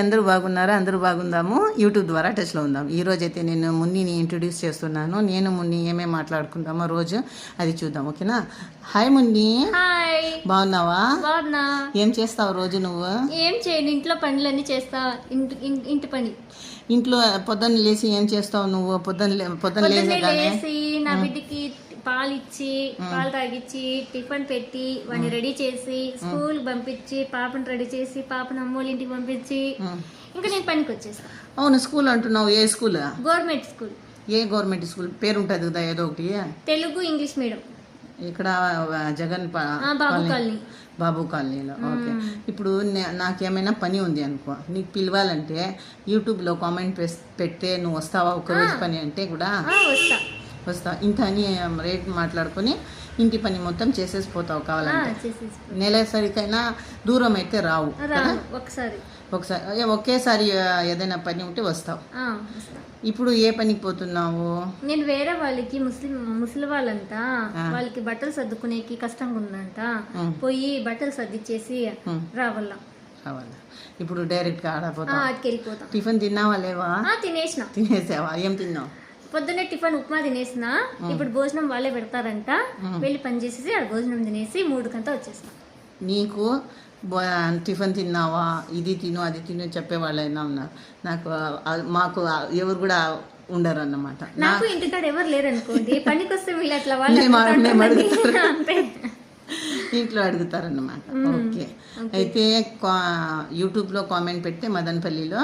అందరూ బాగున్నారా? అందరూ బాగుందాము. యూట్యూబ్ ద్వారా టచ్లో ఉందాం. ఈ రోజు అయితే నేను మున్నిని ఇంట్రొడ్యూస్ చేస్తున్నాను. నేను మున్ని ఏమేమి మాట్లాడుకుందామో రోజు అది చూద్దాం. ఓకేనా? హాయ్ మున్ని. హాయ్. బాగున్నావా? బాగున్నా. ఏం చేస్తావు రోజు నువ్వు? ఏం చేయను, ఇంట్లో పనులన్నీ చేస్తా. ఇంటి పని. ఇంట్లో పొద్దున్న లేచి ఏం చేస్తావు నువ్వు? పొద్దున్న లేచి నా బిడ్డకి పాలు ఇచ్చి పాలు తాగిచ్చి టిఫిన్ పెట్టి వాడిని రెడీ చేసి స్కూల్ పంపించి పాపను రెడీ చేసి పాపను అమ్మోళ్ళ ఇంటికి పంపించి ఇంకా నేను పనికి వచ్చేస్తా. అవును, స్కూల్ అంటున్నావు. ఏ స్కూల్? Government school. ఏ గవర్నమెంట్ స్కూల్? పేరు ఉంటుంది కదా ఏదో ఒకటి. Telugu English medium. ఇక్కడ జగన్ బాబు కాలనీ. బాబు కాలనీలో. ఓకే. ఇప్పుడు నాకేమైనా పని ఉంది అనుకో, నీకు పిలవాలంటే యూట్యూబ్లో కామెంట్ పెడితే నువ్వు వస్తావా? ఒకరోజు పని అంటే కూడా వస్తా. ఇంత అని రేట్ మాట్లాడుకొని ఇంటి పని మొత్తం చేసేసి పోతావు కావాలంటే. నెలసరికైనా దూరం అయితే రావు. ఒకేసారి ఏదైనా పని ఉంటే వస్తావు. ఇప్పుడు ఏ పనికి పోతున్నావు? నేను వేరే వాళ్ళకి ముస్లిం వాళ్ళంతా వాళ్ళకి బట్టలు సర్దుకునేకి కష్టంగా ఉందంట, పోయి బట్టలు సర్దిచ్చేసి రావాలా. ఇప్పుడు డైరెక్ట్ గా ఆడపోతా. వెళ్ళిపోతా. టిఫిన్ తిన్నావా? లేవా? తినేసావా? ఏం తిన్నావు? పొద్దున్నే టిఫిన్ ఉప్మా తినేసిన. ఇప్పుడు భోజనం వాళ్ళే పెడతారంట, వెళ్ళి పని చేసేసి ఆ భోజనం తినేసి 3 వచ్చేస్తా. నీకు టిఫిన్ తిన్నావా, ఇది తిను అది తిను చెప్పేవాళ్ళైనా ఉన్నారు. మాకు ఎవరు కూడా ఉండరు అన్నమాట. నాకు ఇంటికాడ ఎవరు లేరు అనుకోండి, పనికి వస్తే వీళ్ళు అట్లా ఇంట్లో అడుగుతారన్నమాట. ఓకే. అయితే యూట్యూబ్లో కామెంట్ పెడితే మదనపల్లిలో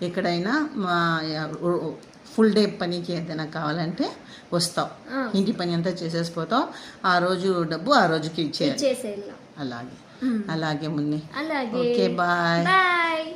ఎక్కడైనా ఫుల్ డే పనికి ఏదైనా కావాలంటే వస్తావు. ఇంటి పని అంతా చేసేసిపోతావు. ఆ రోజు డబ్బు ఆ రోజుకి ఇచ్చేయాలి. అలాగే మున్ని. Okay, bye.